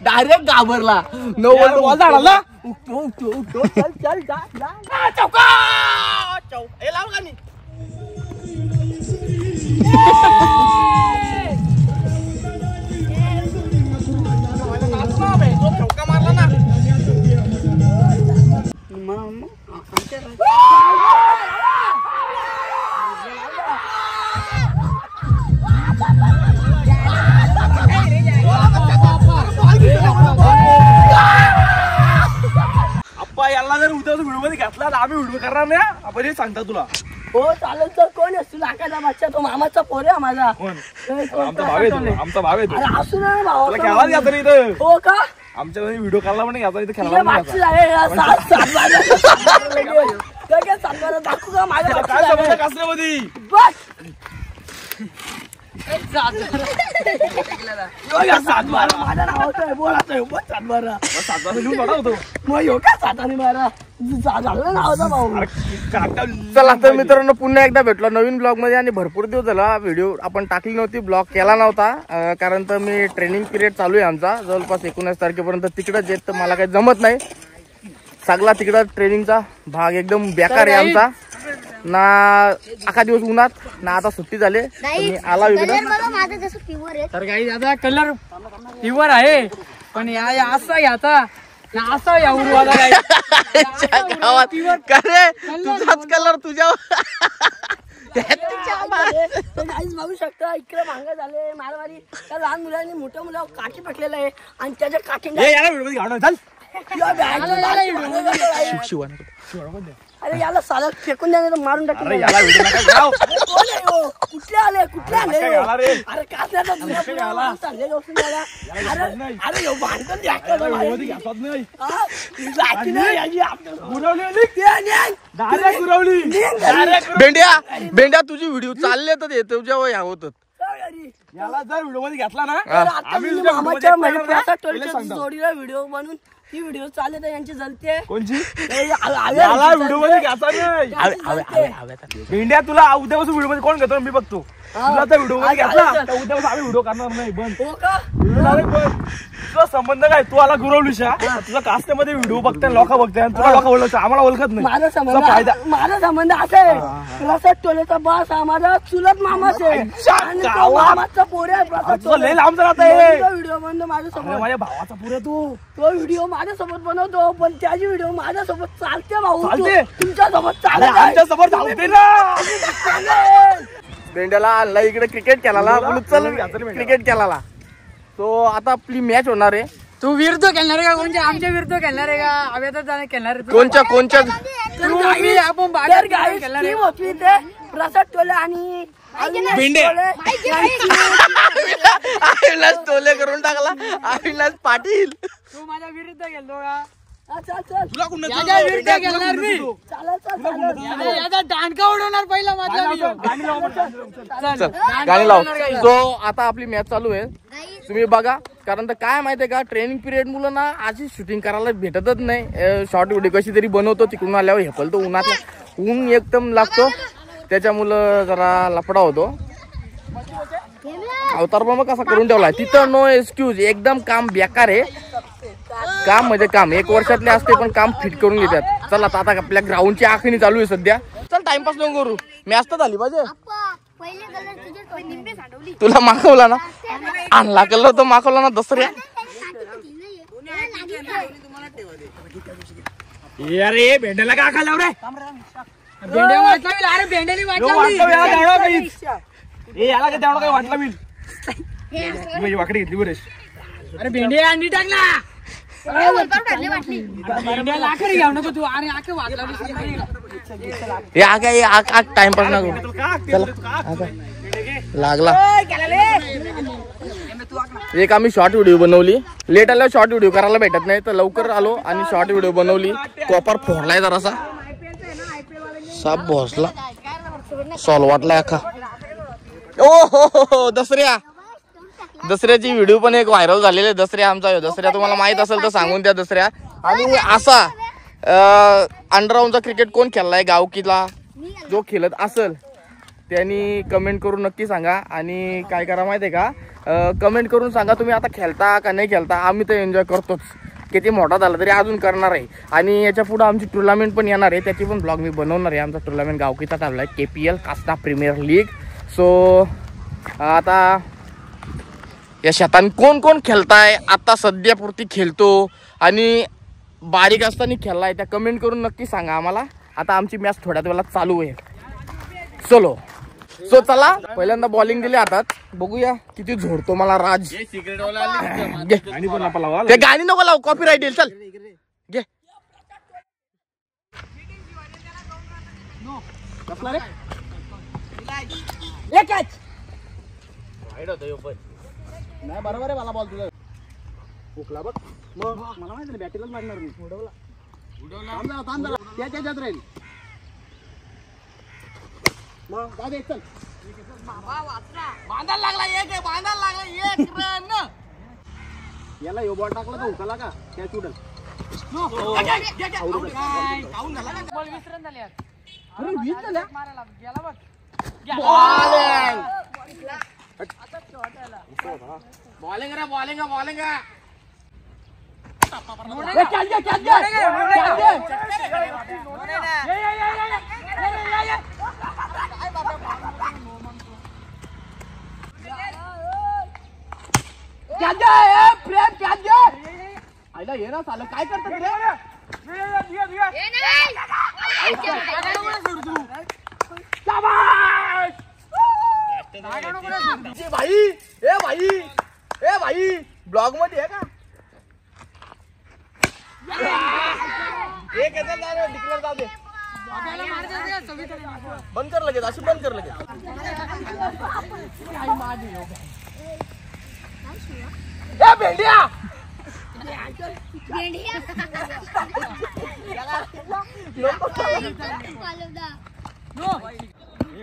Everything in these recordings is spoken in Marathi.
डायरेक्ट घाबरला. बॉल झाला. उठतो चल चल जा चौका हे लाव गाणी. चौका मारला ना. याला जर उद्या व्हिडिओ मध्ये घातला तर आम्ही व्हिडिओ करणार नाही. आपण हे सांगता तुला. हो चालेल. तर कोण आहे तुला? आकाचा बच्चा तो मामाचा पोर आहे माझा. आमचा भाव आहे. आमचा भाव आहे. असू ना भाऊ खेळायला घ्यायचा नाही इथं. हो का? आमच्या व्हिडिओ करायला पण घ्यायचा इथं खेळायला दाखवू का माझ्या काय समजा कसल्यामध्ये बस. चला तर मित्रांनो पुन्हा एकदा भेटलो नवीन ब्लॉग मध्ये. आणि भरपूर दिवस झाला व्हिडिओ आपण टाकली नव्हती, ब्लॉग केला नव्हता. कारण तर मी ट्रेनिंग पिरियड चालू आहे आमचा जवळपास 19 तारखेपर्यंत. तिकडच येत तर मला काही जमत नाही. सगळा तिकडं ट्रेनिंगचा भाग एकदम बेकार आहे आमचा. ना अख्खा दिवस उन्हात ना आता सुट्टी झाले आला इकडे. तर काही आता कलर प्युअर आहे पण या असा घ्यायचा असा या उरवाला तुझाच कलर तुझ्या बघू शकता इकडे भांगा झाले मारवारी. त्या लहान मुलांनी मोठ्या मुलावर काठी पटलेला आहे आणि त्याच्या काठी अरे याला साला फेकून द्या मारून टाकून. कुठले आले कुठले आले? अरे कासल्याचा भेंड्या तुझी व्हिडिओ चालले तर येतो जेव्हा या होत. याला जर व्हिडिओ मध्ये घेतला ना जोडीला व्हिडिओ बनवून ही व्हिडिओ चालले तर यांची जलते कोणची व्हिडिओ मध्ये घ्यायचा. भेंड्या तुला उद्यापासून व्हिडिओ मध्ये कोण घेतो मी बघतो. तुला तर व्हिडिओ मध्ये घेतला उद्यापासून आम्ही व्हिडिओ करणार नाही. बंद तुझा संबंध काय? तू आला गुरवलीशा तुझा कास्टमध्ये व्हिडिओ बघताय लोक बघताय तुला लोक ओळखत आम्हाला ओळखत नाही. माझा संबंध असा आहे प्रसाद टोलेचा बास हा माझा चुलत मामाच आहे. मामाचा पोर आहे. लय लांब जात आहे व्हिडिओ बंद माझ्यासोबत. माझ्या भावाचा पोर आहे तो व्हिडिओ माझ्यासोबत बनवतो पण त्याची व्हिडिओ माझ्यासोबत चालते भाऊ. तुमच्यासोबत चालते आमच्यासोबत चालते ना. भेंड्याला आणला इकडे क्रिकेट खेळायला क्रिकेट खेळायला. तो आता आपली मॅच होणार आहे. तू विरुद्ध खेळणार आहे का? कोणच्या आमच्या विरुद्ध खेळणार आहे का? हवेतच जाणार खेळणार आहे? कोणच्या आपण बाहेर खेळणार आहे. प्रसाद टोले आणि भेंडे अविनाश टोले करून टाकला. अविनाश पाटील तू माझ्या विरुद्ध खेळतो का? विरुद्ध खेळणार मी. दांडका उडवणार पहिला माझा. गाणी लाव. जो आता आपली मॅच चालू आहे तुम्ही बघा. कारण तर काय माहितीये का ट्रेनिंग पिरियड मुलं ना अशी शूटिंग करायला भेटतच नाही. शॉर्ट व्हिडिओ कशी तरी बनवतो तिकडून आल्यावर हेपलतो उन्हात ऊन एकदम लागतो त्याच्यामुळं जरा लफडा होतो. अवतार पण मग कसा करून ठेवलाय तिथं नो एक्सक्यूज. एकदम काम बेकार आहे. काम म्हणजे काम 1 वर्षातले असते पण काम फिट करून घेतात. चला आता आपल्या ग्राउंडची आखणी चालू आहे सध्या. चल टाइमपास नको करू. मॅच तर झाली पाहिजे. तुला मागवला ना आणला कलर तो मागवला ना दसऱ्या. अरे भेंड्याला का खाल्ला रे? भेंड्या वाटला. अरे भेंड्याने याला काही वाटला मी वाकडी घेतली बरेच. अरे भेंड्या अंडी टाकला. टाइमपास नको लागला. एक आम्ही शॉर्ट व्हिडिओ बनवली. लेट आल्यावर शॉर्ट व्हिडिओ करायला भेटत नाही तर लवकर आलो आणि शॉर्ट व्हिडिओ बनवली. कॉपर फोडलाय जरासा साप भोसला सॉल वाटलाय अख्खा. ओ हो दसऱ्या दसऱ्याची व्हिडिओ पण एक व्हायरल झालेली आहे. दसऱ्या आमचा दसऱ्या तुम्हाला माहित असेल तर सांगून द्या. दसऱ्या आणि असा अंडरग्राऊंडचा क्रिकेट कोण खेळलाय गावकीला जो खेळत असेल त्यांनी कमेंट करून नक्की सांगा. आणि काय करा माहिती आहे का, कमेंट करून सांगा तुम्ही आता खेळता का नाही खेळता. आम्ही तर एन्जॉय करतोच, किती मोठा झाला तरी अजून करणार आहे. आणि याच्या पुढे आमची टुर्नामेंट पण येणार आहे, त्याची पण ब्लॉग मी बनवणार आहे. आमचा टुर्नामेंट गावकीचा चालला आहे, KPL Kasta premier league. So आता या शेतान कोण कोण खेळताय, आता सध्यापुरती खेळतो आणि बारीक असताना खेळलाय, त्या कमेंट करून नक्की सांगा आम्हाला. आता आमची मॅच थोड्याच वेळात चालू आहे. चलो सो चला, पहिल्यांदा बॉलिंग दिली हातात, बघूया किती झोडतो मला राज. ते गाणी नको लावू, कॉपीराइट येईल. चल घे. नाही बरोबर आहे, मला बॉल तुझा उकला बघ. मग मला माहिती नाही बॅटीलाच लागणार नाही. त्याच्यात राहील मग. चल बांधायला लागला एक आहे, बांधायला लागला एक रन. याला यो बॉल टाकला का उकला का कॅच उडल. बॉलिंग रे बॉलिंग बॉलिंग. आईला ये ना साला, काय करतात रे. भाई ए भाई ए भाई ब्लॉग मध्ये आहे का. एक डिक्लेअर जाऊ दे, बंद कर लगेच, अशी बंद कर लगेच. ए भेंडिया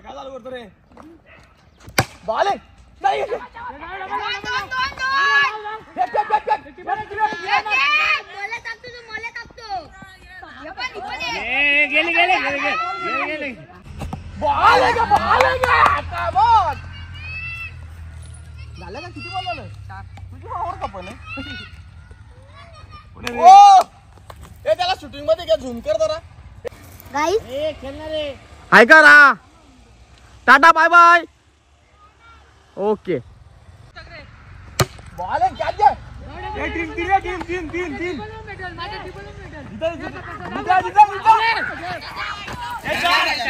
काय झालं करतो रे. बॉलिंग नाही झालं का. किती बॉल झालं तुझी आवड का पण. त्याला शूटिंग मध्ये घ्या, झूम कर जरा. ऐका ना, tata bye bye. Okay bowling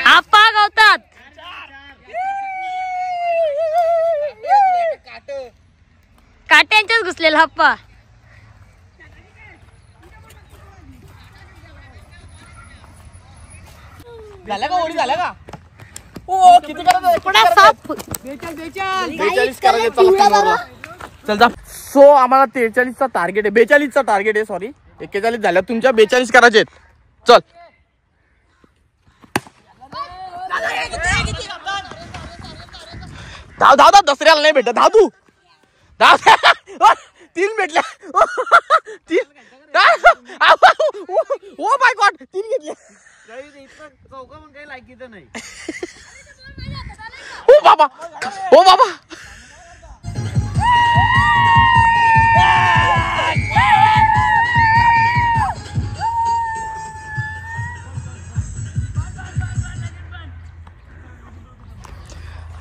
Appa गावतात. काट्यांच्याच घुसलेला आप्पा. झाल्या का ओळी झाल्या का. ओ किती करायचं. 42 करायचे. चल जा. सो आम्हाला 43चा टार्गेट आहे, 42चा टार्गेट आहे. सॉरी 41 झाल्या, तुमच्या 42 करायचे. चल धाव धाव धाव. दसऱ्याला नाही भेटत, धाव तू धाव. 3 भेटल्या. 3 ओ माय गॉड, 3 घेतले. ओ बाबा ओ बाबा.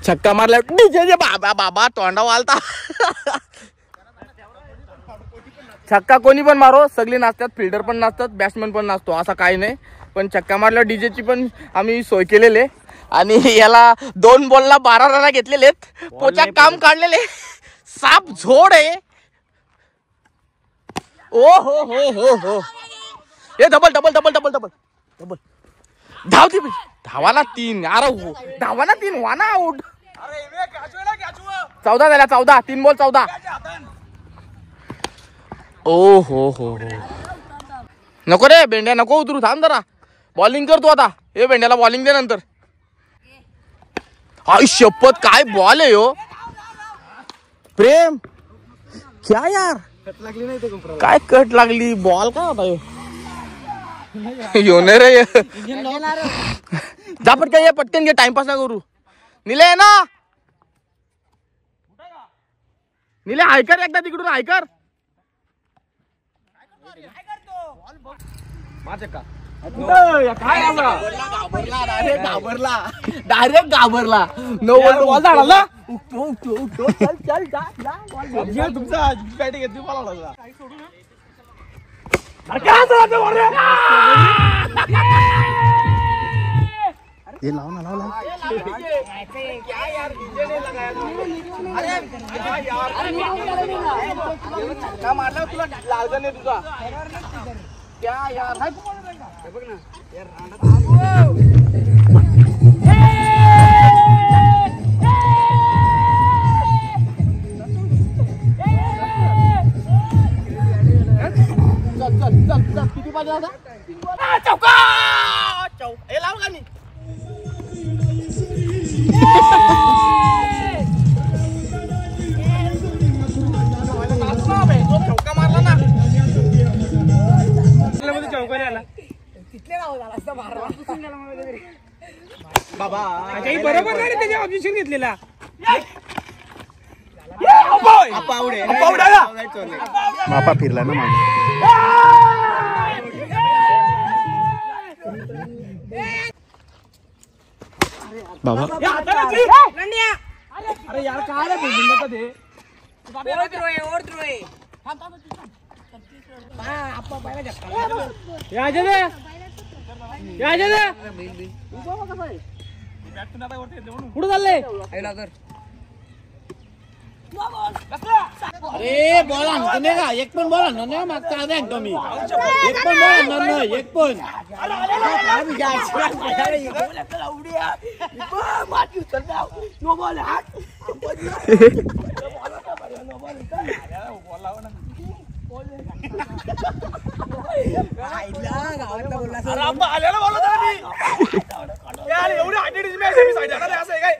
छक्का मारला डीजे. बाबा बाबा तोंडा वालता. छक्का कोणी पण मारो, सगळे नाचतात, फिल्डर पण नाचतात, बॅट्समॅन पण नाचतो, असा काही नाही. पण छक्का मारला डीजेची पण आम्ही सोय केलेली आहे. आणि याला 2 बॉलला 12 रन घेतलेले आहेत. पोचा काम काढलेले, साप झोड आहे. ओ हो हो हो हो. हे double double double double double double. धावती धावाला 3. अरे हो धावाला 3. वाना आउट. 14 झाल्या. 14. 3 बॉल 14. ओ हो हो हो. नको रे भेंड्या, नको उतरू, थांब जरा. बॉलिंग कर तू आता. हे भेंड्याला बॉलिंग दे नंतर. आई शपथ, काय बॉल आहे हो. प्रेम क्या यार, काय कट लागली. बॉल काय होता यो नाही रे. जा पटकन ये, पटकन घे, टाइमपास ना करू. निले आहे ना निले हायकर एकदा तिकडून हायकर डायरेक्ट घाबरला नो बॉल झाला चल जा तुमचा बॅटिंग घेतली मला ये लाव ना लाव का मारला तुला लालगण आहे तुझा क्या यार बघ ना चल किती पाहिजे आता चौका हे लाव का चौका मारला ना चौका आला बाबा बरोबर नाही त्याने ऑब्जेक्शन घेतलेला मापा फिरला ना मागे बाबा अरे यार काय रे बोलून ते कुठं चाललंय अरे बॉल आणतो नाही का एक पण बॉल आणणार नाही मागचा आधी आणतो मी एक पण बॉल आणणार नाही एक पण माती उचल नो बॉल हात आल्याला बोलत यार एवढी हायटेड मॅच मी सांगितलं असं आहे काय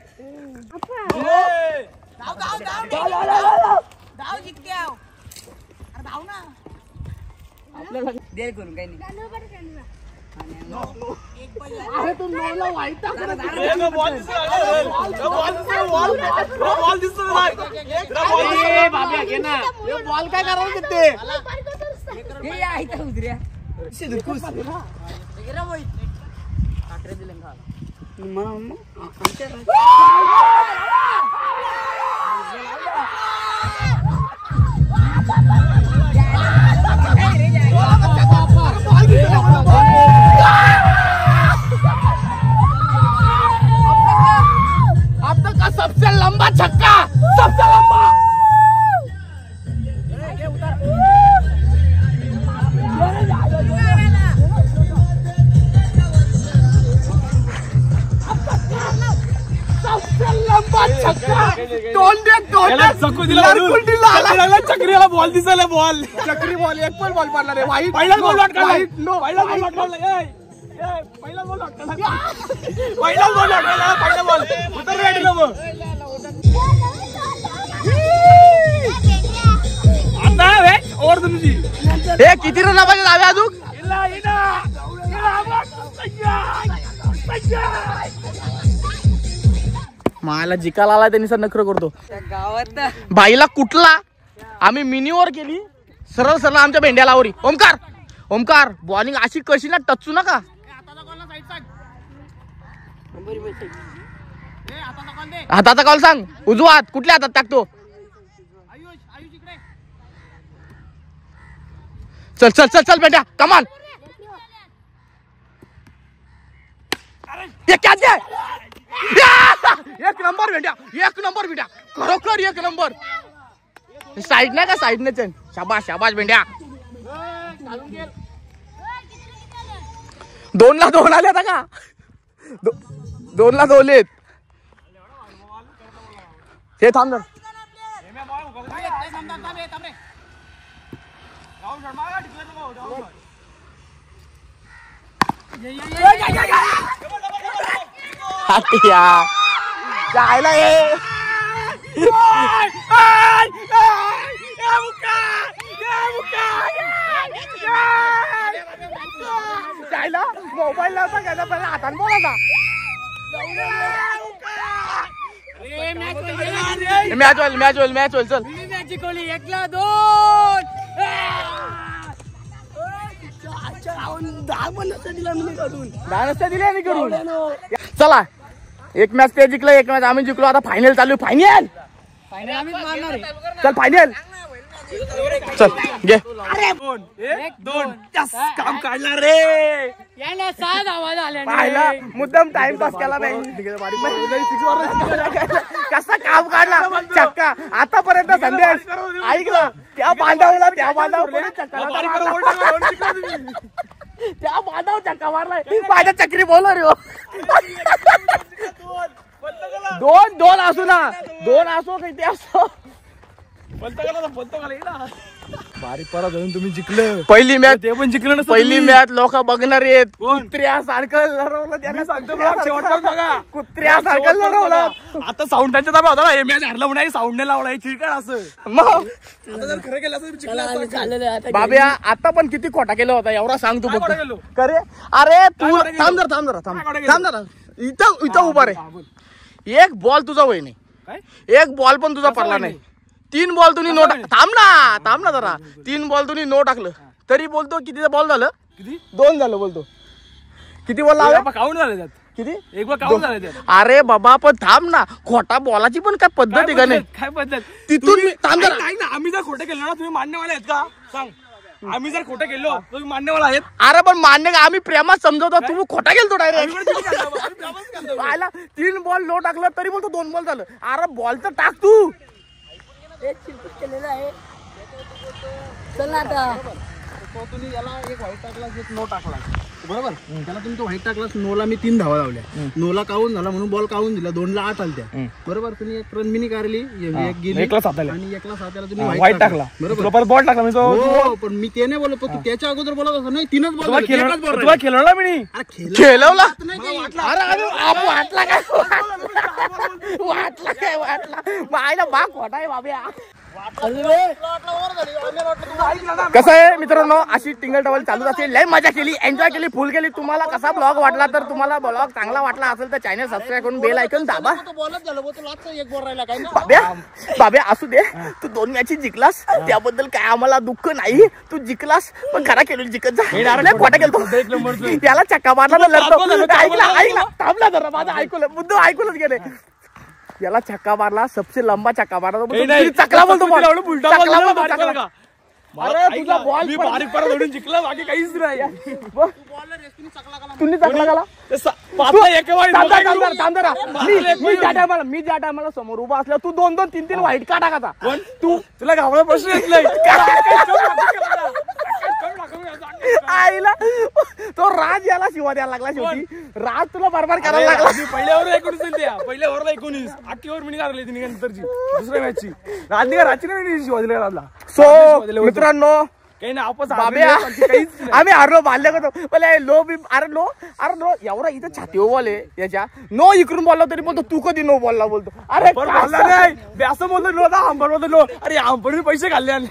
बॉल काय करावं ते अब तक का सबसे लंबा छक्का सबसे लंबा चक्रीला बॉल दिसायला बॉल चक्री बॉल एक पण बॉल पडला नाही वाईट पहिला बॉल वाईट पहिला बॉल पहिला बॉल पहिला बॉल पहिला बॉल उतर रेडीला मग आता ओव्हर तुमची हे किती रन पाहिजे लावे अजून मला जिकाला आला त्यांनी सर नखर करतो गावात बाईला कुठला आम्ही मिनीवर केली सरळ सरळ आमच्या भेंड्यालावरी ओमकार ओमकार बॉलिंग अशी कशी ना टचू नका हाताचा कॉल सांग उजवा हात कुठल्या हातात टाकतो चल चल चल चल बेटा कमान एक नंबर बेटा खरोखर एक नंबर साइड नाही का साइड ने चल शाबाश शाबाश बेंड्या 2ला 2 आले आता का 2ला 2 लेत हे थांब जर जायला जायला मोबाईल नव्हता घ्यायला पहिला हाताने बोलायचा मॅच होईल चल. जिंकवली 1-2. 10 पण नसतं दिला मी काढून. 10 नसत्या दिल्या मी करून. चला एक मॅच ते जिंकलं, एक मॅच आम्ही जिंकलो. आता फायनल चालू. फायनल आम्हीच मारणार आहे. चल फायनल चल घे. 1-2 काम काढला रे. याला 6 धावा झाल्या. पाहिला मुद्दाम टाइमपास केला नाही. कसा काम काढला चक्का आतापर्यंत. संदेश ऐकलं त्या बांधावला, त्या बांधावर त्या बांधावर चक्का मारलाय. माझ्या चक्री बोल रे. 2-2 असू ना, 2 असो काही ते असो. बारीक परा धरून तुम्ही जिंकलं. पहिली मॅच ते पण जिंकलं नसतं. पहिली मॅच लोक बघणार आहेत. कोण? कुत्र्यासारखं लढवलं त्याने. सांगतो बघा, शेवटचा बघा. कुत्र्यासारखं लढवलं. आता साऊंड त्यांच्या ताब्यात होता ना. हे मॅच हरला म्हणून साऊंड नाही लावला. चिरकाळ असं मग आता जर खरं केलं असं जिंकलं असतं. झालेलं आहे आता. बाब्या आता पण किती खोटा केला होता एवढा सांग तू काय फक्त. खोटा केलो? करे अरे तू खोटा केलो? थांब जरा. इथं उभा रे. एक बॉल तुझा वय नाही. काय? एक बॉल पण तुझा पडला नाही. 3 बॉल तुम्ही नो थांब ना जरा. 3 बॉल तुम्ही नो टाकलं तरी बोलतो किती बॉल झालं. किती? 2 झालं बोलतो. किती बॉल लावले काउंट झाले त्यात. किती. एक बार काउंट झाले त्यात. अरे बाबा पण थांब ना. खोटा बॉलाची पण काय पद्धत आहे का नाही. काय पद्धत तिथून मी- थांब जरा. नाही ना. आम्ही जर खोटं केलं ना तुम्ही मान्यवाले आहेत का सांग. आम्ही जर खोटं केलो तुम्ही मान्यवाला आहेत. अरे पण मान्य का आम्ही प्रेमात समजवतो. तुम्ही खोटा गेलतो डायरेक्ट. आम्ही पण किती करणार? आम्ही प्रमाणच करणार. पाहिला 3 बॉल लो टाकलं तरी बोलतो 2 बॉल झालं. अरे बॉल तर टाक तू. एक चिरकुट केलेलं आहे. चल ना आता. तुम्ही याला एक व्हाईट टाकला, एक नो टाकला बरोबर. त्याला तुम्ही तो व्हाईट टाकला. नोला मी 3 धावा लावल्या. नोला काऊन झाला म्हणून बॉल काऊन दिला. 2ला 8 आलत्या बरोबर. तुम्ही एक रन मिनी काढली, एक गेली, 1ला 7 आल्या आणि 1ला 7 आल्या. तुम्ही व्हाईट टाकला बरोबर. बॉल टाकला मी. हो पण मी ते नाही बोलत. तू त्याच्या अगोदर बोलत असं नाही. 3च बॉल खेळवला मी. खेळवला वाटला काय वाटला बाग खोटा आहे बाब्या. कसं आहे मित्रांनो अशी टिंगल टवल चालू असेल. लय मजा केली, एन्जॉय केली, फुल केली. तुम्हाला कसा ब्लॉग वाटला तर तुम्हाला ब्लॉग चांगला वाटला असेल तर चॅनल सबस्क्राईब करून बेल आयकॉन दाबा. बाब्या असू दे. तू 2 मॅचेस जिंकलास त्याबद्दल काय आम्हाला दुःख नाही. तू जिंकलास पण खरा केलं जिंकत जा. खोटा केलं याला चक्का मारला ना लढतो. ऐकला थांबला जरा. माझं ऐकलं मुद्दा ऐकूनच गेले. याला छक्का मारला. सबसे लंबा छक्का मारला. चकला बोलतो. अरे तुझा बॉल बारीक परा धरून जिंकला. बाकी काहीच नाही. तुम्ही चकला गेला. मी ज्या टायमाला समोर उभा असल्या तू 2-2, 3-3 व्हाईट का टाकायचा. तू तुला गावाला प्रश्न येत नाही. आईला तो राज याला शिवा द्यायला लागला. शेवटी राज तुला बरोबर करायला लागला. पहिल्या ओव्हरला 19 8 ओव्हर मिनिट काढली तिने नंतरची दुसऱ्या मॅचची. राजची नाही शिवाजीला राजला. सो मित्रांनो काही नाही आपस बाब्या आम्ही हरलो बाल्य करतो. लो बी अरे लो एवढा इथं छाती बॉल आहे याच्या. नो इकडून बोलला तरी बोलतो तू कधी नो बॉलला बोलतो. अरे नाही असं बोलतो लो आंबर बोलतो लो. अरे आंबर पैसे खाल्ले आणि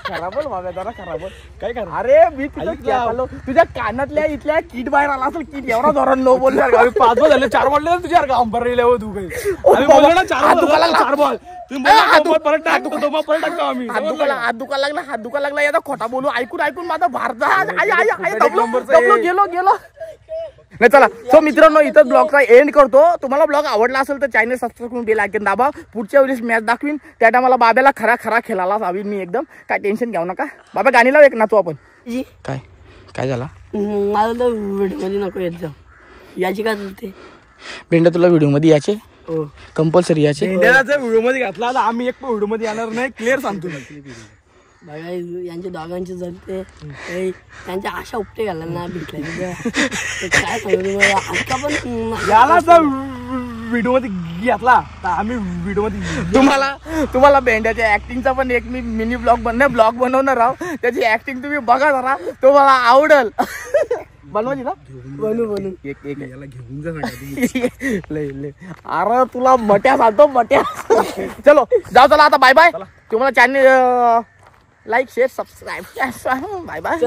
खराब बोल बाब्या जरा खराब बोल. काय कर. अरे मी तुझ्या कानातल्या इथल्या किट बाहेर आला असेल. किट एवढा धोरण नो बोल. 5 बॉल झाले 4 बॉल तुझ्या आंबर राहिले तू काही. आम्ही बोललो ना 4 बॉल तुम्ही परत टाकतो आम्ही. हात दुखा लागला याचा खोटा बोलू. ऐकून माझा भारत गेलो नाही. चला सो मित्रांनो इथं ब्लॉगचा एंड करतो. तुम्हाला ब्लॉग आवडला असेल तर चॅनल सबस्क्राईब करून बेल आयकॉन दाबा. पुढच्या वेळेस मॅच दाखवीन त्या टायमाला बाब्याला खरा खेळायला हवीन मी एकदम. काय टेन्शन घेऊ नका. बाबा गाणी लाव एक नाचू आपण. काय झाला. मला तर व्हिडिओ मध्ये नको येत जा. याची काय चालते भेंड्या तुला व्हिडिओ मध्ये याचे कंपल्सरी याचे. इंडियाला जर व्हिडिओ मध्ये घातला तर आम्ही एक पण व्हिडिओ मध्ये येणार नाही. क्लिअर सांगतो मी. बघा यांच्या दोघांचे जलते त्यांच्या आशा उपटे घालायला ना भेटल्या. काय सांगतो पण याला जर व्हिडिओ मध्ये घेतला तर आम्ही व्हिडिओ मध्ये तुम्हाला भेंड्याच्या ऍक्टिंगचा पण एक मी मिनी ब्लॉग बनवणार आहोत. त्याची ऍक्टिंग तुम्ही बघा जरा. तुम्हाला आवडल. बनवायची ना बनू एक याला घेऊन जा. अरे तुला मट्या सांगतो मट्या. चलो जाऊ चला आता. Bye bye. तुम्हाला channel like share subscribe. Bye bye.